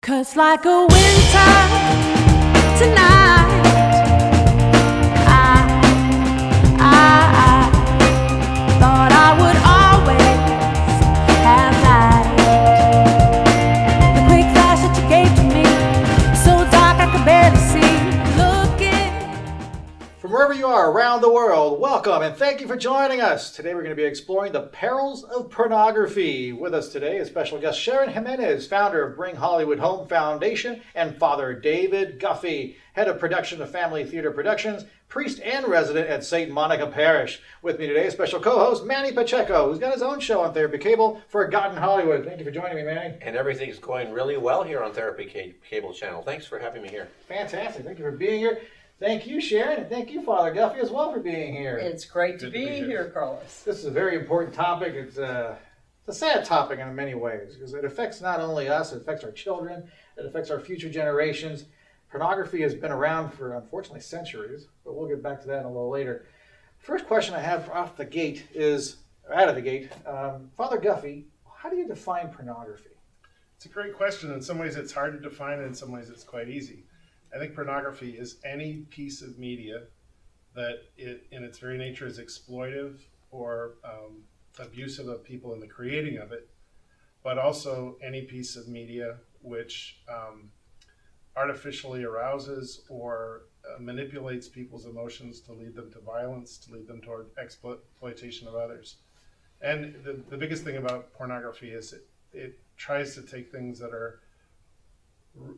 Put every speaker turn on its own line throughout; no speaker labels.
'Cause like a winter tonight, I thought I would always have light. The quick flash that you gave to me, so dark I could barely see. Looking
From wherever you are around the world, welcome and thank you for joining us. Today we're going to be exploring the perils of pornography. With us today is special guest Sharon Jimenez, founder of Bring Hollywood Home Foundation, and Father David Guffey, head of production of Family Theater Productions, priest and resident at St. Monica Parish. With me today is special co-host Manny Pacheco, who's got his own show on Therapy Cable, Forgotten Hollywood. Thank you for joining me, Manny.
And everything's going really well here on Therapy Cable Channel. Thanks for having me here.
Fantastic. Thank you for being here. Thank you, Sharon, and thank you, Father Guffey, as well for being here.
It's great to be here, Carlos.
This is a very important topic. It's a sad topic in many ways because it affects not only us, it affects our children, it affects our future generations. Pornography has been around for, unfortunately, centuries, but we'll get back to that in a little later. First question I have out of the gate is, Father Guffey, how do you define pornography?
It's a great question. In some ways it's hard to define, and in some ways it's quite easy. I think pornography is any piece of media that in its very nature is exploitive or abusive of people in the creating of it, but also any piece of media which artificially arouses or manipulates people's emotions to lead them to violence, to lead them toward exploitation of others. And the biggest thing about pornography is it tries to take things that are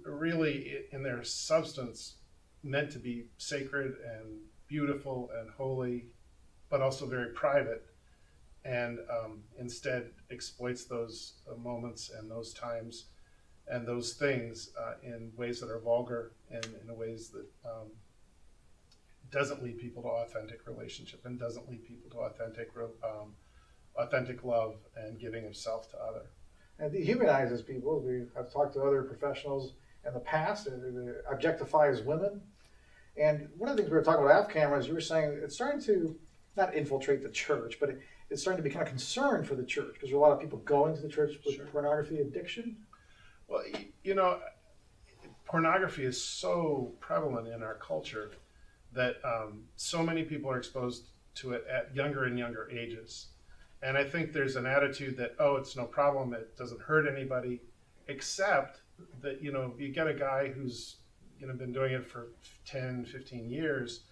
really in their substance meant to be sacred and beautiful and holy, but also very private, and instead exploits those moments and those times and those things in ways that are vulgar and in ways that doesn't lead people to authentic relationship and doesn't lead people to authentic love and giving of self to other.
And it dehumanizes people. I've talked to other professionals in the past, and it objectifies women. And one of the things we were talking about off camera is you were saying it's starting to not infiltrate the church, but it's starting to become a concern for the church because there are a lot of people going to the church with pornography addiction.
Well, you know, pornography is so prevalent in our culture that so many people are exposed to it at younger and younger ages. And I think there's an attitude that, oh, it's no problem, it doesn't hurt anybody, except that, you know, you get a guy who's, you know, been doing it for 10, 15 years,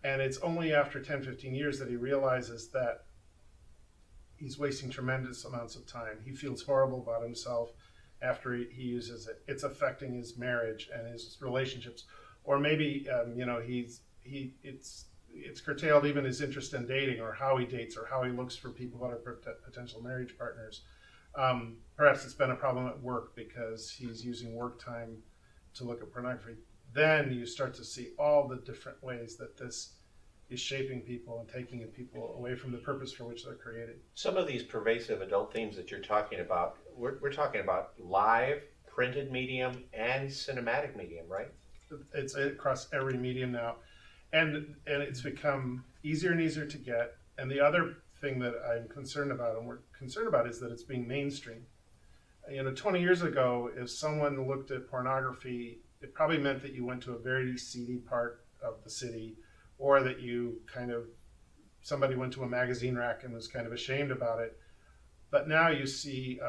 and it's only after 10, 15 years that he realizes that he's wasting tremendous amounts of time. He feels horrible about himself after he uses it. It's affecting his marriage and his relationships. Or maybe, you know, it's curtailed even his interest in dating or how he dates or how he looks for people that are potential marriage partners. Perhaps it's been a problem at work because he's using work time to look at pornography. Then you start to see all the different ways that this is shaping people and taking people away from the purpose for which they're created.
Some of these pervasive adult themes that you're talking about, we're talking about live, printed medium, and cinematic medium, right?
It's across every medium now. And it's become easier and easier to get. And the other thing that I'm concerned about, and we're concerned about, is that it's being mainstream. You know, 20 years ago, if someone looked at pornography, it probably meant that you went to a very seedy part of the city, or that somebody went to a magazine rack and was kind of ashamed about it. But now you see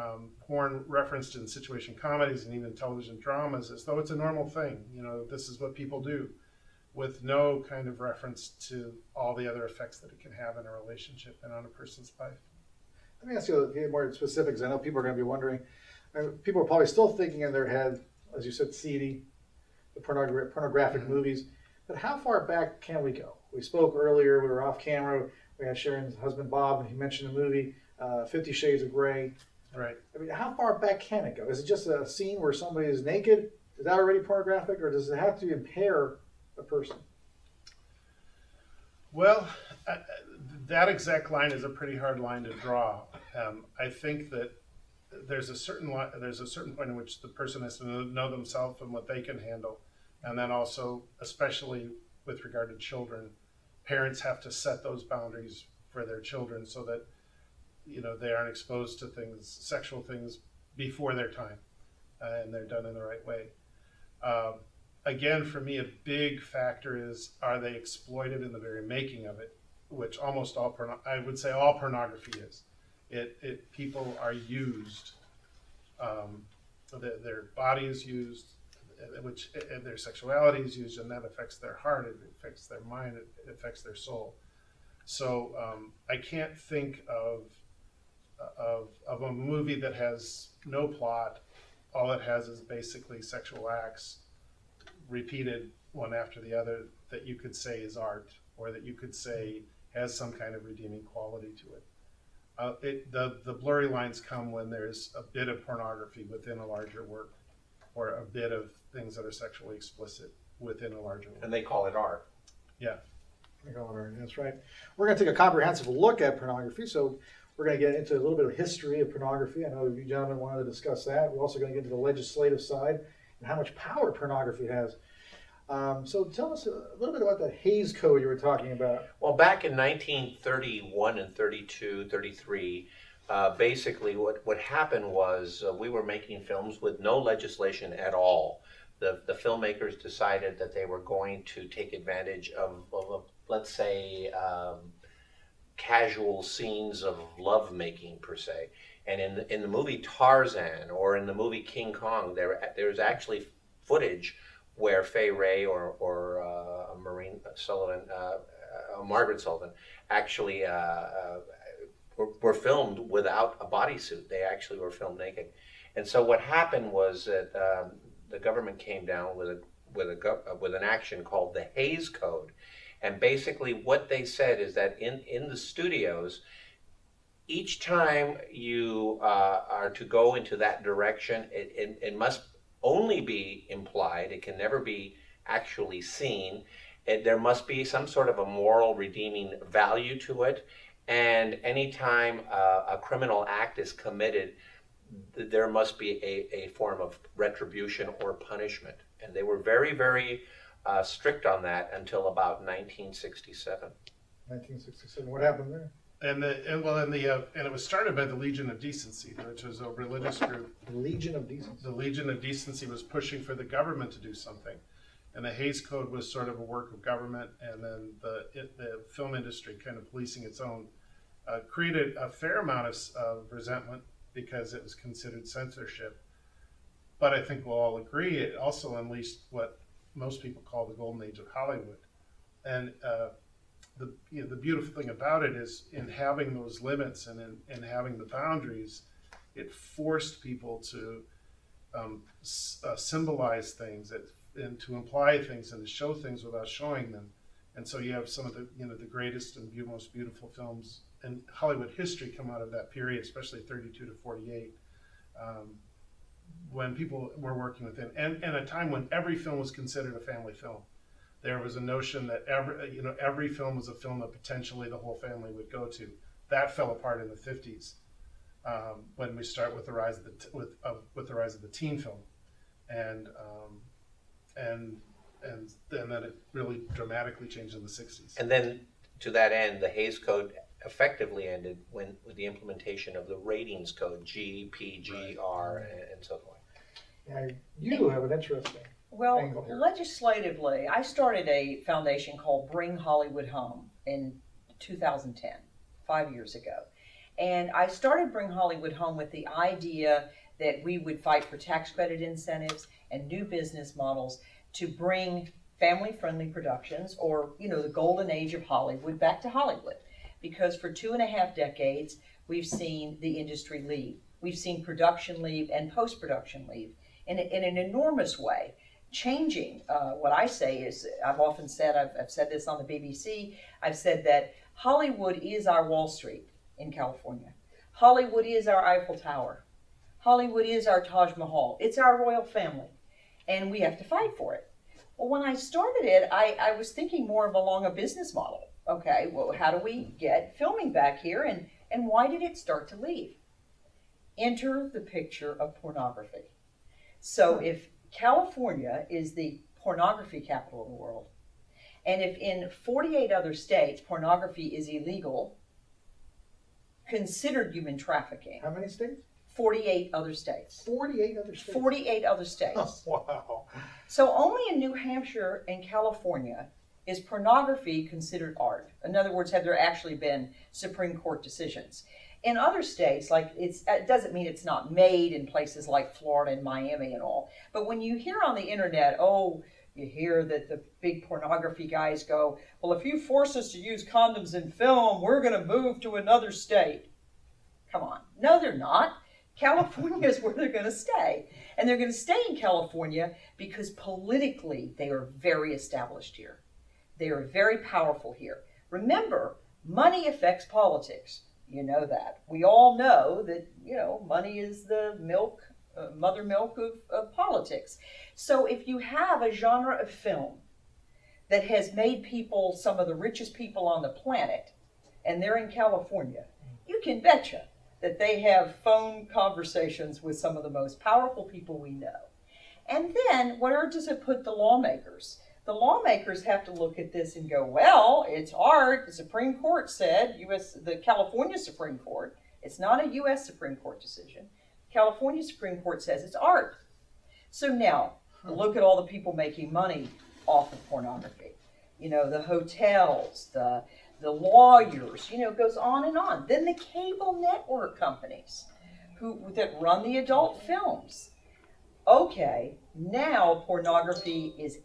porn referenced in situation comedies and even television dramas as though it's a normal thing. You know, this is what people do, with no kind of reference to all the other effects that it can have in a relationship and on a person's life.
Let me ask you a few more specifics. I know people are going to be wondering. People are probably still thinking in their head, as you said, seedy, the pornographic movies. But how far back can we go? We spoke earlier, we were off camera, we had Sharon's husband Bob, and he mentioned the movie 50 Shades of Grey.
Right.
I mean, how far back can it go? Is it just a scene where somebody is naked? Is that already pornographic, or does it have to impair a person?
Well, that exact line is a pretty hard line to draw. I think that there's a certain point in which the person has to know themselves and what they can handle, and then also, especially with regard to children, parents have to set those boundaries for their children so that, you know, they aren't exposed to things, sexual things, before their time. and they're done in the right way. Again, for me, a big factor is, are they exploited in the very making of it, which almost all I would say all pornography is. People are used, their body is used, which their sexuality is used, and that affects their heart, it affects their mind, it affects their soul. So I can't think of a movie that has no plot. All it has is basically sexual acts repeated one after the other that you could say is art, or that you could say has some kind of redeeming quality to it. The blurry lines come when there's a bit of pornography within a larger work, or a bit of things that are sexually explicit within a larger work.
And they call it art.
Yeah.
That's right. We're going to take a comprehensive look at pornography, so we're going to get into a little bit of history of pornography. I know you gentlemen wanted to discuss that. We're also going to get into the legislative side and how much power pornography has. So tell us a little bit about that Hays Code you were talking about.
Well, back in 1931 and 32, 33, basically what happened was we were making films with no legislation at all. The filmmakers decided that they were going to take advantage of let's say, casual scenes of lovemaking per se. And in the movie Tarzan or in the movie King Kong, there's actually footage where Fay Wray or Margaret Sullivan actually were filmed without a bodysuit. They actually were filmed naked. And so what happened was that the government came down with an action called the Hays Code. And basically what they said is that in the studios, each time you are to go into that direction, it must only be implied. It can never be actually seen. There must be some sort of a moral redeeming value to it. And anytime a criminal act is committed, there must be a form of retribution or punishment. And they were very, very strict on that until about 1967.
1967. What happened there?
And it was started by the Legion of Decency, which was a religious group.
The Legion of Decency.
The Legion of Decency was pushing for the government to do something, and the Hays Code was sort of a work of government, and then the film industry, kind of policing its own, created a fair amount of resentment because it was considered censorship. But I think we'll all agree it also unleashed what most people call the golden age of Hollywood. And the beautiful thing about it is, in having those limits and in having the boundaries, it forced people to symbolize things and to imply things and to show things without showing them. And so you have some of the greatest and most beautiful films in Hollywood history come out of that period, especially 32 to 48. When people were working within, and a time when every film was considered a family film. There was a notion that every film was a film that potentially the whole family would go to. That fell apart in the 50s when we start with the rise of the teen film, and then it really dramatically changed in the 60s.
And then to that end, the Hays Code effectively ended with the implementation of the ratings code, G, P, G, R, and so forth.
Now, you have an interesting
Well,
angle here.
legislatively, I started a foundation called Bring Hollywood Home in 2010, 5 years ago. And I started Bring Hollywood Home with the idea that we would fight for tax credit incentives and new business models to bring family-friendly productions, or, the golden age of Hollywood, back to Hollywood. Because for 2.5 decades, we've seen the industry leave. We've seen production leave and post-production leave in an enormous way, changing. What I say is, I've often said, I've said this on the BBC, I've said that Hollywood is our Wall Street in California. Hollywood is our Eiffel Tower. Hollywood is our Taj Mahal. It's our royal family, and we have to fight for it. Well, when I started it, I was thinking more of along a business model. Okay, well, how do we get filming back here, and why did it start to leave? Enter the picture of pornography. So if California is the pornography capital of the world, and if in 48 other states pornography is illegal, considered human trafficking.
How many states?
48 other states.
48 other states.
48 other states.
Wow.
So only in New Hampshire and California is pornography considered art. In other words, have there actually been Supreme Court decisions? In other states, like it doesn't mean it's not made in places like Florida and Miami and all. But when you hear on the internet, you hear that the big pornography guys go, well, if you force us to use condoms in film, we're going to move to another state. Come on. No, they're not. California is where they're going to stay. And they're going to stay in California because politically they are very established here. They are very powerful here. Remember, money affects politics. You know that. We all know that, money is the mother milk of politics. So if you have a genre of film that has made people some of the richest people on the planet, and they're in California, you can betcha that they have phone conversations with some of the most powerful people we know. And then where does it put the lawmakers? The lawmakers have to look at this and go, well, it's art. The Supreme Court said, the California Supreme Court, it's not a U.S. Supreme Court decision. California Supreme Court says it's art. So now, look at all the people making money off of pornography. The hotels, the lawyers, goes on and on. Then the cable network companies that run the adult films. Okay, now pornography is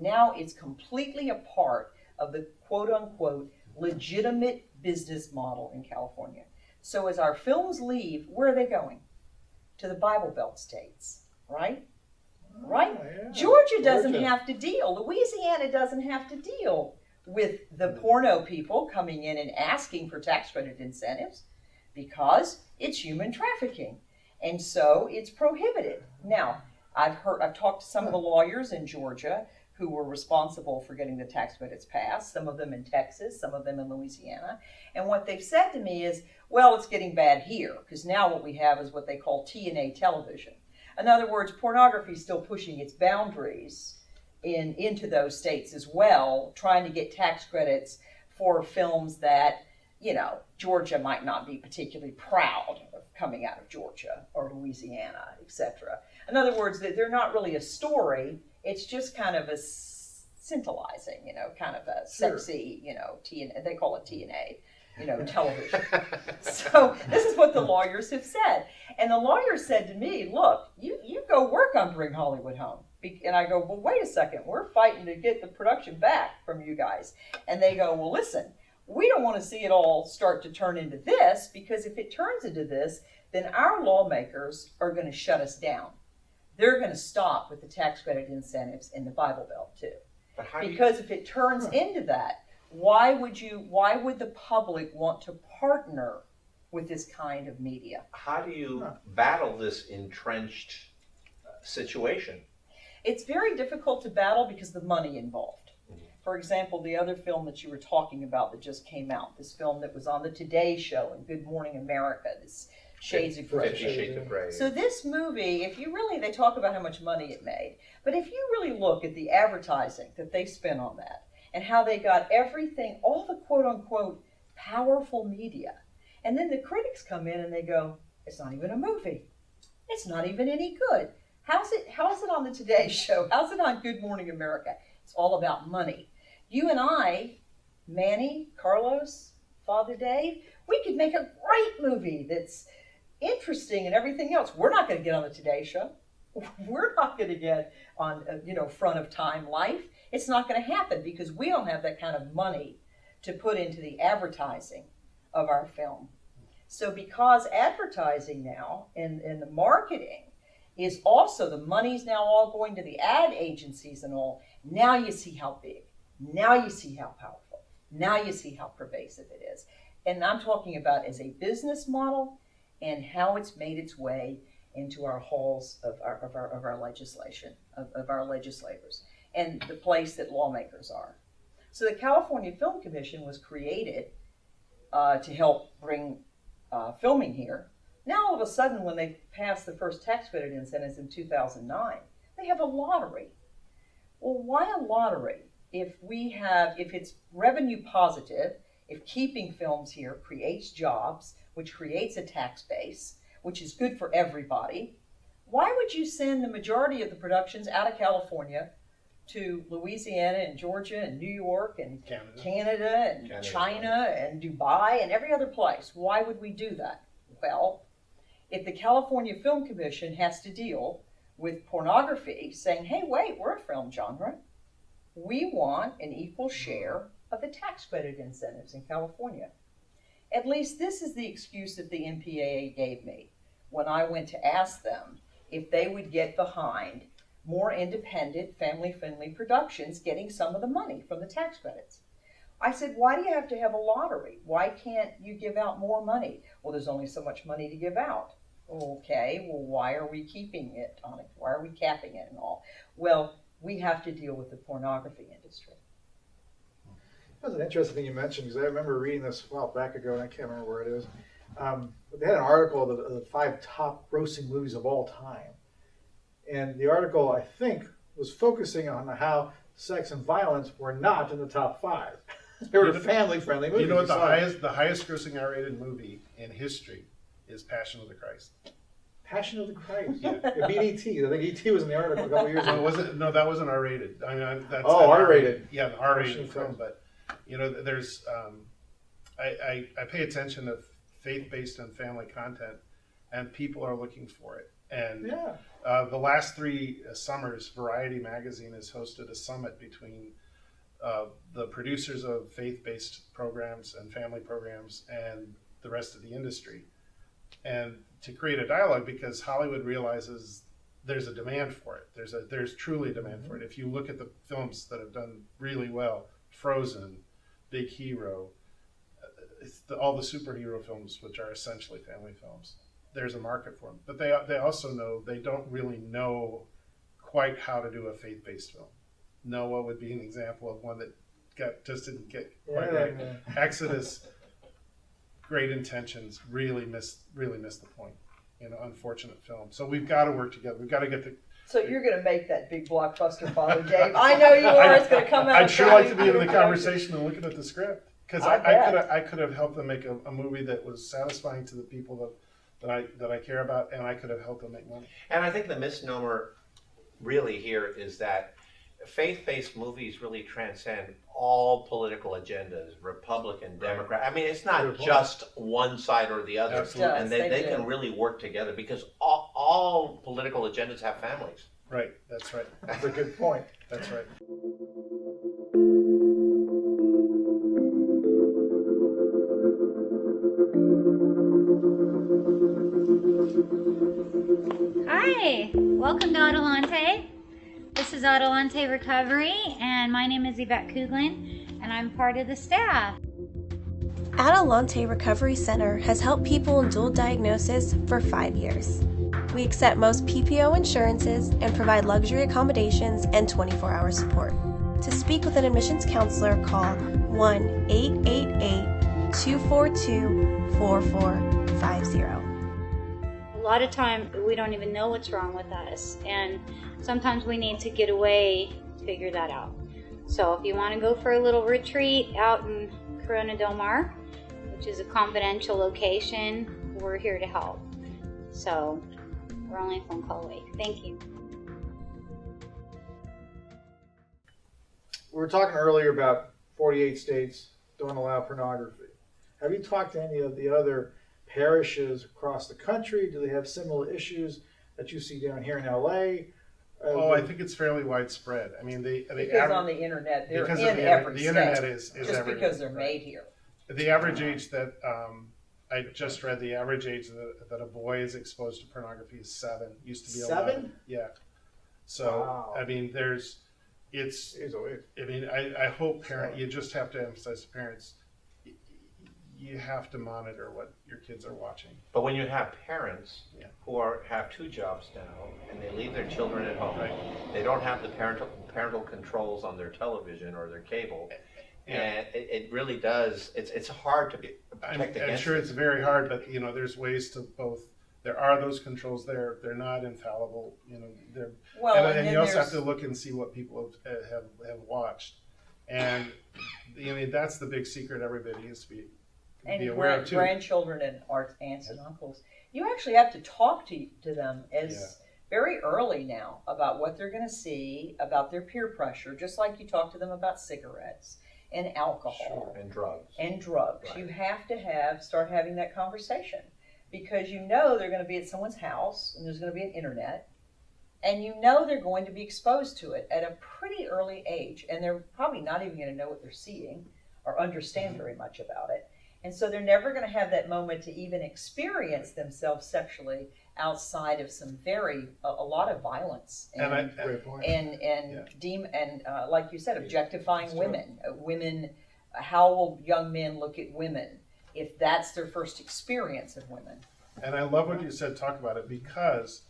now it's completely a part of the quote-unquote legitimate business model in California. So as our films leave, where are they going? To the Bible Belt states, right? Right?
Yeah.
Georgia doesn't have to deal. Louisiana doesn't have to deal with the porno people coming in and asking for tax credit incentives because it's human trafficking. And so it's prohibited. Now, I've talked to some of the lawyers in Georgia who were responsible for getting the tax credits passed, some of them in Texas, some of them in Louisiana. And what they've said to me is, well, it's getting bad here, because now what we have is what they call TNA television. In other words, pornography is still pushing its boundaries into those states as well, trying to get tax credits for films that, Georgia might not be particularly proud of coming out of Georgia or Louisiana, etc. In other words, they're not really a story. It's just kind of a scintillizing, kind of a sexy, TNA, they call it TNA, television. So this is what the lawyers have said. And the lawyer said to me, look, you go work on Bring Hollywood Home. And I go, well, wait a second. We're fighting to get the production back from you guys. And they go, well, listen, we don't want to see it all start to turn into this, because if it turns into this, then our lawmakers are going to shut us down. They're going to stop with the tax credit incentives in the Bible Belt too. Because if it turns into that, why would the public want to partner with this kind of media?
How do you battle this entrenched situation?
It's very difficult to battle because of the money involved. For example, the other film that you were talking about that just came out, this film that was on the Today Show and Good Morning America, this Shades of Grey.
50 Shades of Grey.
So this movie, they talk about how much money it made, but if you really look at the advertising that they spent on that and how they got everything, all the quote-unquote powerful media, and then the critics come in and they go, it's not even a movie. It's not even any good. How's it on the Today Show? How's it on Good Morning America? It's all about money. You and I, Manny, Carlos, Father Dave, we could make a great movie that's interesting and everything else. We're not going to get on the Today Show. We're not going to get on, front of Time Life. It's not going to happen because we don't have that kind of money to put into the advertising of our film. So because advertising now and the marketing is also, the money's now all going to the ad agencies and all, now you see how big. Now you see how powerful. Now you see how pervasive it is. And I'm talking about as a business model and how it's made its way into our halls of our legislation, of our legislators, and the place that lawmakers are. So the California Film Commission was created to help bring filming here. Now all of a sudden, when they passed the first tax credit incentives in 2009, they have a lottery. Well, why a lottery? If it's revenue positive, if keeping films here creates jobs, which creates a tax base, which is good for everybody, why would you send the majority of the productions out of California to Louisiana and Georgia and New York and Canada and China and Dubai and every other place? Why would we do that? Well, if the California Film Commission has to deal with pornography, saying, hey, wait, we're a film genre, we want an equal share of the tax credit incentives in California. At least this is the excuse that the MPAA gave me when I went to ask them if they would get behind more independent, family-friendly productions getting some of the money from the tax credits. I said, why do you have to have a lottery? Why can't you give out more money? Well, there's only so much money to give out. Okay, well, why are we keeping it on it? Why are we capping it and all? Well, we have to deal with the pornography industry.
That was an interesting thing you mentioned, because I remember reading this a while back ago, and I can't remember where it is. But they had an article of the 5 top grossing movies of all time. And the article, I think, was focusing on how sex and violence were not in the top 5. They were family-friendly movies.
You know what, the highest grossing R-rated movie in history is Passion of the Christ.
Passion of the Christ. Yeah. It beat E.T. I think E.T. was in the article a couple years ago.
No, that wasn't R-rated. I mean, that's
R-rated.
Yeah, an R-rated film. But there's I pay attention to faith-based and family content, and people are looking for it. And the last 3 summers, Variety magazine has hosted a summit between the producers of faith-based programs and family programs and the rest of the industry, and to create a dialogue, because Hollywood realizes there's a demand for it. There's truly a demand for it. If you look at the films that have done really well, Frozen, Big Hero, all the superhero films, which are essentially family films, there's a market for them. But they also know they don't really know quite how to do a faith-based film. Noah would be an example of one that just didn't get quite right. Exodus, great intentions, really missed the point. Unfortunate film. So we've got to work together. We've got to get the.
So you're going to make that big blockbuster, Father Dave. I know you are. It's going to come out.
I'd sure like to be in the conversation and looking at the script, because I could have helped them make a movie that was satisfying to the people that I care about, and I could have helped them make money.
And I think the misnomer really here is that faith-based movies really transcend all political agendas, Republican, Democrat. I mean, it's not just one side or the other.
Absolutely.
And they can really work together, because all political agendas have families.
Right, that's right.
That's a good point.
That's right.
Hi, welcome to Adelante. This is Adelante Recovery, and my name is Yvette Kuglin, and I'm part of the staff.
Adelante Recovery Center has helped people in dual diagnosis for 5 years. We accept most PPO insurances and provide luxury accommodations and 24-hour support. To speak with an admissions counselor, call 1-888-242-4450.
A lot of time we don't even know what's wrong with us, and sometimes we need to get away to figure that out. So if you want to go for a little retreat out in Corona Del Mar, which is a confidential location, we're here to help. So we're only a phone call away. Thank you.
We were talking earlier about 48 states don't allow pornography. Have you talked to any of the other parishes across the country? Do they have similar issues that you see down here in LA?
I think it's fairly widespread. I mean,
because on the internet, they're in every state.
The internet is
just
everywhere.
Because they're made here.
The average age that I just read, the average age that a boy is exposed to pornography is 7. Used to be
7?
11. Yeah. So
wow.
I mean, I hope you just have to emphasize to parents, you have to monitor what your kids are watching.
But when you have parents who have 2 jobs now, and they leave their children at home, they don't have the parental controls on their television or their cable, and it really does. It's hard to protect against.
I'm sure it's very hard, but there's ways to both. There are those controls there. They're not infallible. And you also have to look and see what people have watched, and that's the big secret everybody needs to be aware of too.
Grandchildren and aunts and uncles you actually have to talk to them as very early now about what they're going to see, about their peer pressure, just like you talk to them about cigarettes and alcohol
and drugs.
Right. You have to start having that conversation, because you know they're going to be at someone's house and there's going to be an internet, and you know they're going to be exposed to it at a pretty early age, and they're probably not even going to know what they're seeing or understand very much about it. And so they're never going to have that moment to even experience themselves sexually outside of a lot of violence and like you said, objectifying women. How will young men look at women if that's their first experience of women?
And I love what you said, talk about it, because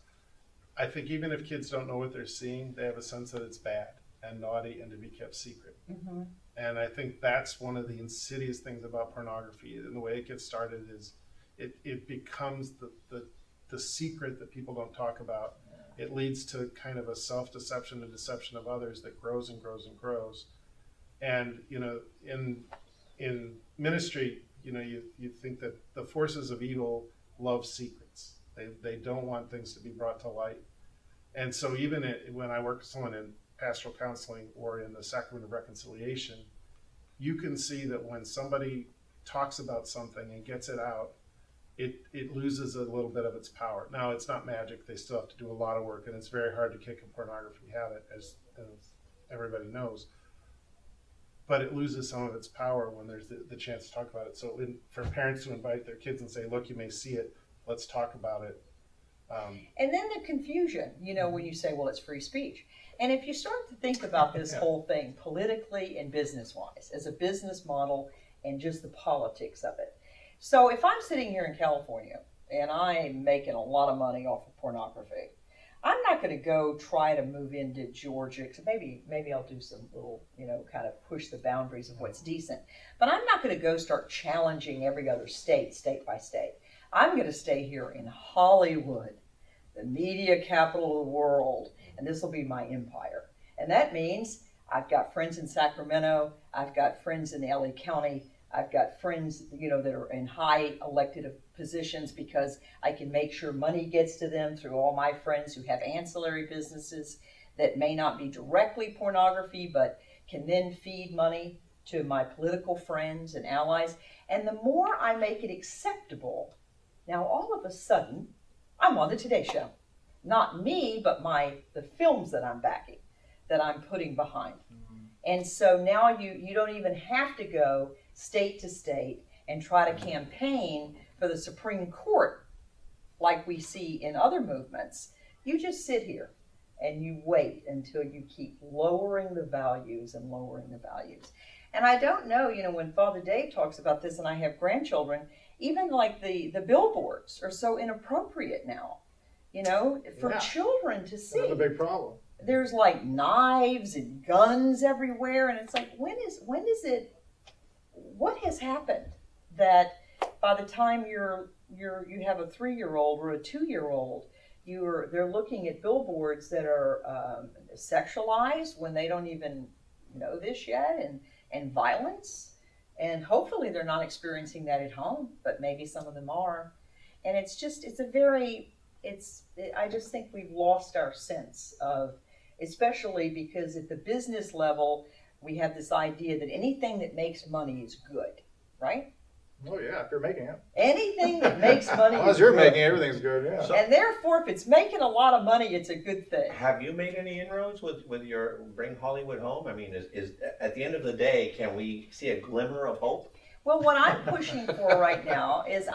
I think even if kids don't know what they're seeing, they have a sense that it's bad and naughty and to be kept secret.
Mm-hmm.
And I think that's one of the insidious things about pornography. And the way it gets started is it becomes the secret that people don't talk about. It leads to kind of a self-deception and deception of others that grows and grows and grows. And, in ministry, you think that the forces of evil love secrets. They don't want things to be brought to light. And so even when I work with someone in pastoral counseling or in the sacrament of reconciliation, you can see that when somebody talks about something and gets it out, it loses a little bit of its power. Now, it's not magic. They still have to do a lot of work, and it's very hard to kick a pornography habit, as everybody knows. But it loses some of its power when there's the chance to talk about it. So for parents to invite their kids and say, look, you may see it, let's talk about it.
And then the confusion, when you say, well, it's free speech. And if you start to think about this whole thing politically and business-wise, as a business model and just the politics of it. So if I'm sitting here in California and I'm making a lot of money off of pornography, I'm not going to go try to move into Georgia. Cause maybe I'll do some little, kind of push the boundaries of what's decent. But I'm not going to go start challenging every other state by state. I'm going to stay here in Hollywood, the media capital of the world, and this will be my empire. And that means I've got friends in Sacramento, I've got friends in LA County, I've got friends, that are in high elected positions, because I can make sure money gets to them through all my friends who have ancillary businesses that may not be directly pornography, but can then feed money to my political friends and allies. And the more I make it acceptable, now all of a sudden, I'm on the Today Show. Not me, but the films that I'm backing, that I'm putting behind. Mm-hmm. And so now you don't even have to go state to state and try to campaign for the Supreme Court like we see in other movements. You just sit here and you wait until you keep lowering the values and lowering the values. And I don't know, when Father Dave talks about this, and I have grandchildren, even like the billboards are so inappropriate now, for children to see.
That's a big problem.
There's like knives and guns everywhere, and it's like, what has happened that by the time you have a 3-year-old or a 2-year-old, they're looking at billboards that are sexualized when they don't even know this yet, and violence. And hopefully they're not experiencing that at home, but maybe some of them are. And I just think we've lost our sense of, especially because at the business level, we have this idea that anything that makes money is good, right?
Oh yeah, if you're making it.
Anything that makes money
as long as you're making it, everything's good, yeah.
So, and therefore, if it's making a lot of money, it's a good thing.
Have you made any inroads with your Bring Hollywood Home? I mean, is at the end of the day, can we see a glimmer of hope?
Well, what I'm pushing for right now is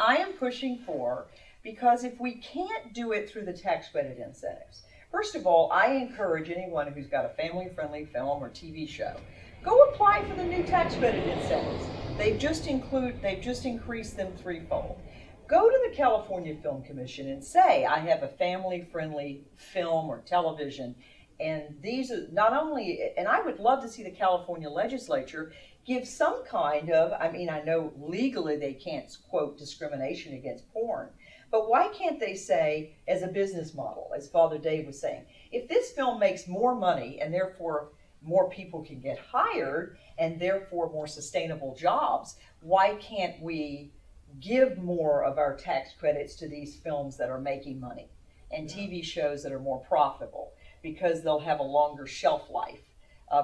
because if we can't do it through the tax credit incentives, first of all, I encourage anyone who's got a family-friendly film or TV show, go apply for the new tax credit incentives. They've just increased them threefold. Go to the California Film Commission and say, I have a family-friendly film or television, and these are not only, and I would love to see the California legislature give some kind of, I know legally they can't quote discrimination against porn, but why can't they say, as a business model, as Father Dave was saying, if this film makes more money and therefore more people can get hired and therefore more sustainable jobs, why can't we give more of our tax credits to these films that are making money and TV shows that are more profitable, because they'll have a longer shelf life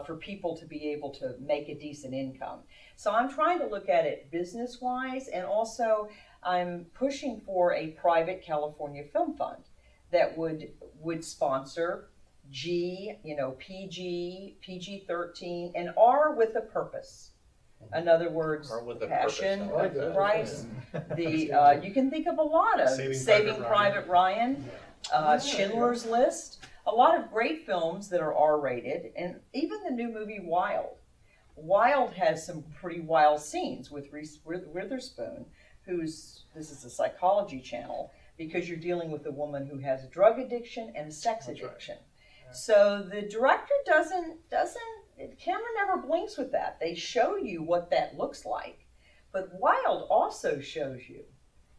for people to be able to make a decent income. So I'm trying to look at it business-wise, and also I'm pushing for a private California film fund that would sponsor PG, PG-13, and R with a purpose. In other words,
R with a
passion,
purpose. I like
that.
price. You can think of a lot of Saving Private Ryan, Schindler's List, a lot of great films that are R-rated, and even the new movie Wild. Wild has some pretty wild scenes with Reese Witherspoon, this is a psychology channel, because you're dealing with a woman who has a drug addiction and a sex addiction. Right. Yeah. So the director camera never blinks with that. They show you what that looks like. But Wild also shows you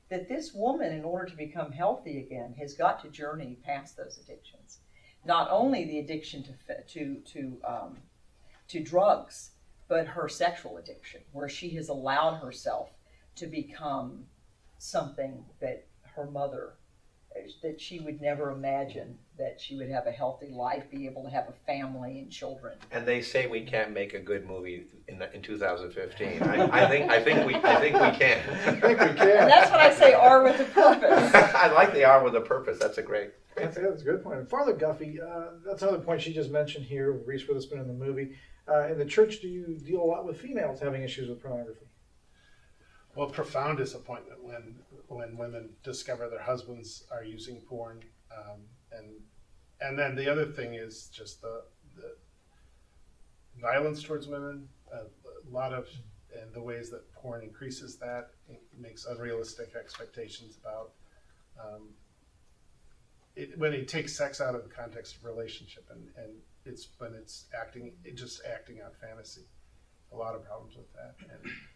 that this woman, in order to become healthy again, has got to journey past those addictions. Not only the addiction to drugs, but her sexual addiction, where she has allowed herself to become something that her mother, that she would never imagine that she would have a healthy life, be able to have a family and children.
And they say we can't make a good movie in 2015. I think we can.
I think we can.
And that's what I say, R with a purpose.
I like the R with a purpose. That's a great.
That's a good point. And Father Guffey, that's another point she just mentioned here, Reese Witherspoon in the movie. In the church, do you deal a lot with females having issues with pornography?
Well, profound disappointment when women discover their husbands are using porn, and then the other thing is just the violence towards women. A lot of, and the ways that porn increases that, it makes unrealistic expectations about when it takes sex out of the context of relationship, and it's when it's acting out fantasy. A lot of problems with that.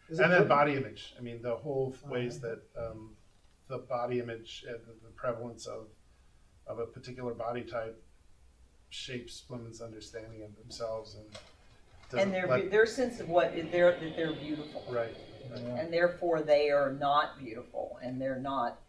And then body image. I mean, the whole ways that the body image and the prevalence of a particular body type shapes women's understanding of themselves
and their sense of that they're beautiful.
Right.
And therefore they are not beautiful, and they're not,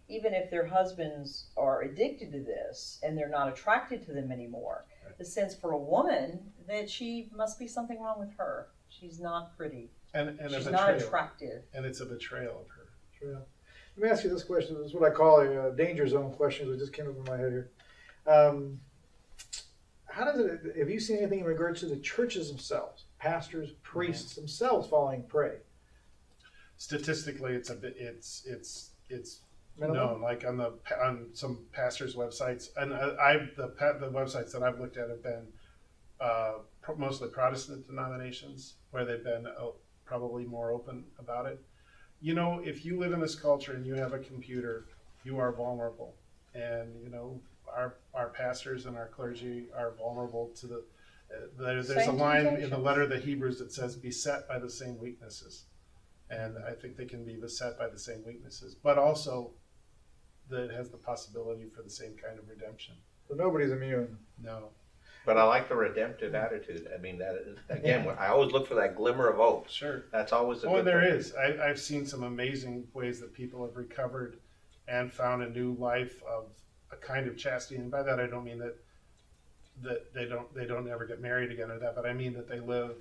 even if their husbands are addicted to this and they're not attracted to them anymore, right. The sense for a woman that she must be something wrong with her. She's not pretty. And she's not attractive.
And it's a betrayal of her.
Betrayal. Let me ask you this question. This is what I call a danger zone question that just came up in my head here. How does it, have you seen anything in regards to the churches themselves, pastors, priests themselves falling prey?
Statistically, it's known. Like on some pastors' websites, and the websites that I've looked at have been mostly Protestant denominations, where they've been probably more open about it. You know, if you live in this culture and you have a computer, you are vulnerable. And, you know, our pastors and our clergy are vulnerable to the, there's a line in the letter of the Hebrews that says, beset by the same weaknesses. And I think they can be beset by the same weaknesses, but also that it has the possibility for the same kind of redemption.
So nobody's immune.
No.
But I like the redemptive attitude. I mean, that is, again, I always look for that glimmer of hope.
Sure.
That's always a good
thing. There
thing.
is. I've seen some amazing ways that people have recovered and found a new life of a kind of chastity. And by that I don't mean that they don't ever get married again or that, but I mean that they live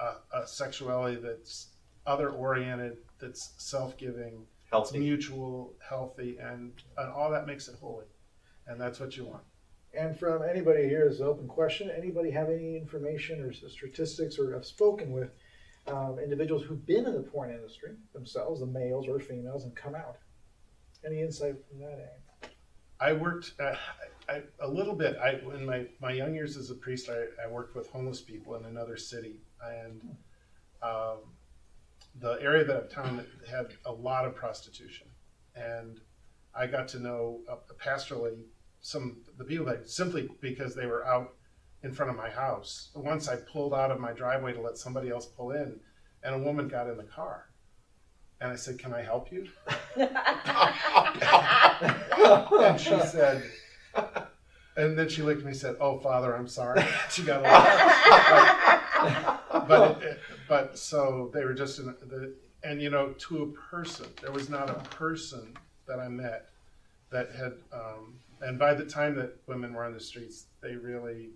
a sexuality that's other oriented, that's self-giving,
healthy,
mutual, healthy, and all that makes it holy. And that's what you want.
And from anybody here, is an open question. Anybody have any information or statistics, or have spoken with individuals who've been in the porn industry themselves, the males or females, and come out? Any insight from that end?
I worked a little bit. In my young years as a priest, I worked with homeless people in another city, and the area that I've town had a lot of prostitution, and I got to know pastorally the people that, simply because they were out in front of my house. Once I pulled out of my driveway to let somebody else pull in, and a woman got in the car, and I said, "Can I help you?" And she said, and then she looked at me and said, "Oh, Father, I'm sorry." She got a lot. But so they were just And to a person, there was not a person that I met that had, and by the time that women were on the streets, they'd really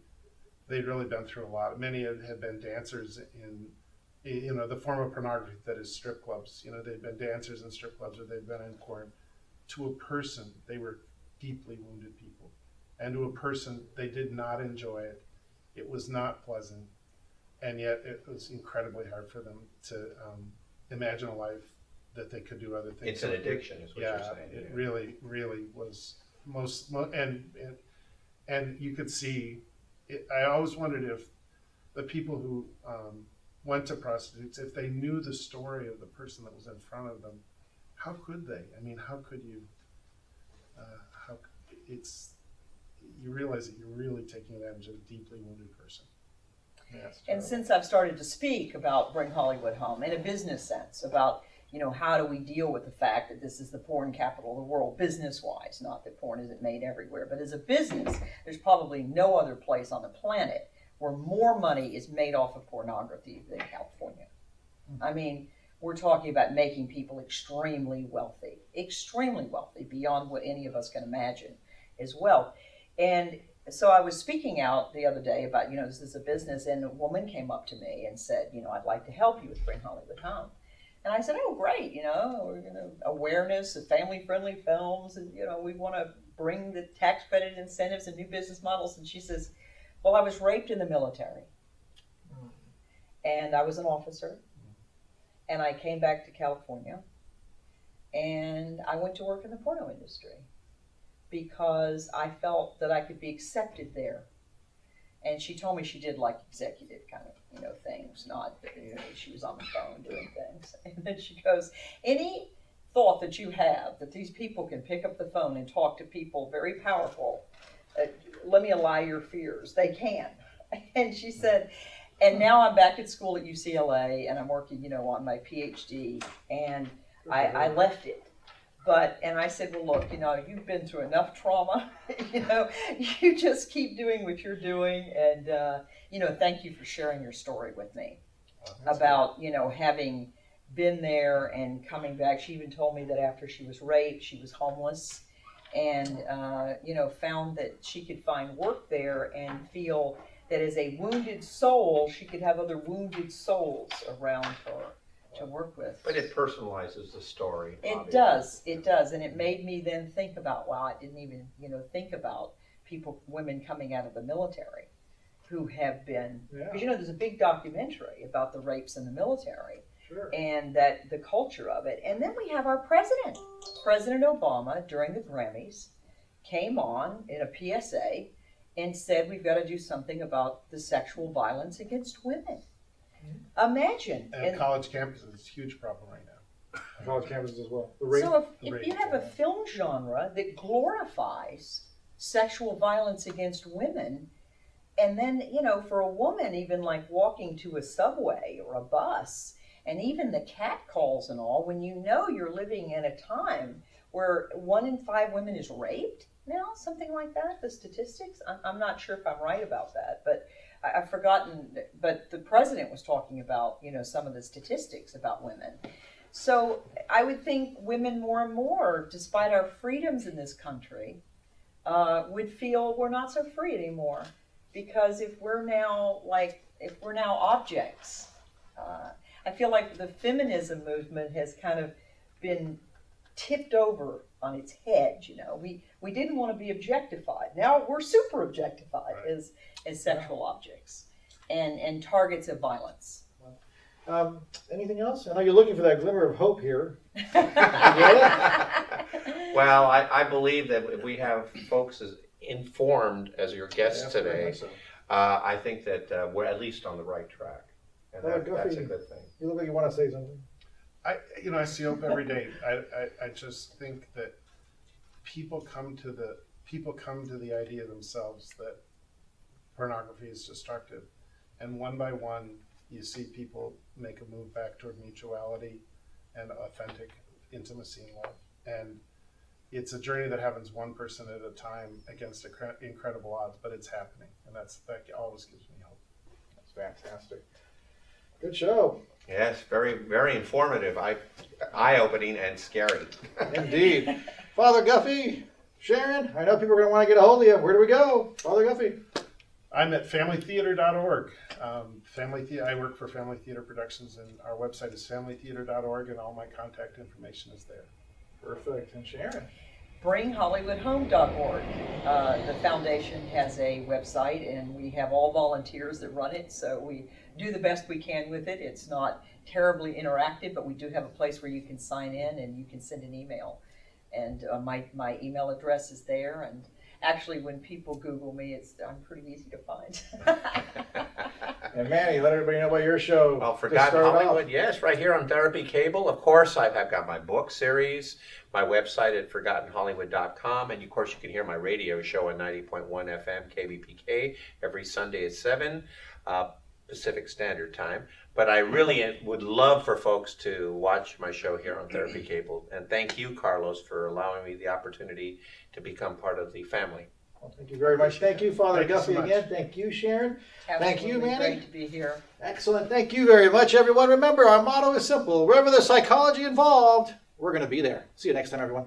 been through a lot. Many had been dancers in, the form of pornography that is strip clubs. They'd been dancers in strip clubs, or they'd been in porn. To a person, they were deeply wounded people. And to a person, they did not enjoy it. It was not pleasant. And yet it was incredibly hard for them to imagine a life that they could do other things.
It's an addiction, is what you're saying.
It really, really was and you could see. I always wondered if the people who went to prostitutes, if they knew the story of the person that was in front of them, how could they? I mean, how could you? You realize that you're really taking advantage of a deeply wounded person.
And since I've started to speak about Bring Hollywood Home in a business sense, about how do we deal with the fact that this is the porn capital of the world, business-wise, not that porn isn't made everywhere, but as a business, there's probably no other place on the planet where more money is made off of pornography than California. I mean, we're talking about making people extremely wealthy beyond what any of us can imagine as well. And so I was speaking out the other day about, this is a business, and a woman came up to me and said, I'd like to help you with Bring Hollywood Home. And I said, oh, great, we're going to awareness of family-friendly films, and, we want to bring the tax credit incentives and new business models. And she says, well, I was raped in the military, and I was an officer, and I came back to California, and I went to work in the porno industry because I felt that I could be accepted there. And she told me she did like executive kind of, things, not, she was on the phone doing things. And then she goes, any thought that you have that these people can pick up the phone and talk to people very powerful, let me allay your fears. They can. And she said, and now I'm back at school at UCLA, and I'm working, on my PhD, and I left it. And I said, well, look, you've been through enough trauma, you just keep doing what you're doing. And, thank you for sharing your story with me about, having been there and coming back. She even told me that after she was raped, she was homeless and, found that she could find work there and feel that as a wounded soul, she could have other wounded souls around her to work with.
But it personalizes the story.
It does, and it made me then think about, wow, I didn't even, think about women coming out of the military who have been, because there's a big documentary about the rapes in the military, and that the culture of it. And then we have our president, President Obama, during the Grammys, came on in a PSA and said we've got to do something about the sexual violence against women. Imagine.
And college campuses is a huge problem right now.
College campuses as well.
So if you have a film genre that glorifies sexual violence against women, and then, for a woman, even like walking to a subway or a bus, and even the catcalls and all, when you're living in a time where 1 in 5 women is raped now, something like that, the statistics, I'm not sure if I'm right about that, but I've forgotten, but the president was talking about, some of the statistics about women. So I would think women more and more, despite our freedoms in this country, would feel we're not so free anymore. Because if we're now objects, I feel like the feminism movement has kind of been tipped over on its head. We didn't want to be objectified. Now we're super objectified as sexual objects and targets of violence.
Anything else? I know you're looking for that glimmer of hope here.
Well, I believe that if we have folks as informed as your guests today, I think that we're at least on the right track. And that's a good thing.
You look like you want to say something.
I see hope every day. I just think that people come to the idea themselves that pornography is destructive, and one by one you see people make a move back toward mutuality and authentic intimacy and love. And it's a journey that happens one person at a time against incredible odds, but it's happening, and that always gives me hope.
That's fantastic. Good show.
Yes, very, very informative, eye-opening, and scary.
Indeed. Father Guffey, Sharon, I know people are going to want to get a hold of you. Where do we go? Father Guffey.
I'm at familytheater.org. I work for Family Theater Productions, and our website is familytheater.org, and all my contact information is there.
Perfect. And Sharon.
BringHollywoodHome.org. The foundation has a website, and we have all volunteers that run it, so we do the best we can with it. It's not terribly interactive, but we do have a place where you can sign in and you can send an email. And my email address is there, and actually when people Google me, I'm pretty easy to find.
And Manny, let everybody know about your show.
Well, Forgotten Hollywood, yes, right here on Therapy Cable. Of course, I've got my book series, my website at ForgottenHollywood.com, and of course you can hear my radio show on 90.1 FM KBPK every Sunday at 7 Pacific Standard Time. But I really would love for folks to watch my show here on Therapy Cable. And thank you, Carlos, for allowing me the opportunity to become part of the family.
Well, thank you very much. Thank you, Father
Thank you
Guffey,
so much.
again. Thank you, Sharon. Thank you,
Absolutely
Manny.
Great to be here.
Excellent. Thank you very much, everyone. Remember, our motto is simple. Wherever there's psychology involved, we're going to be there. See you next time, everyone.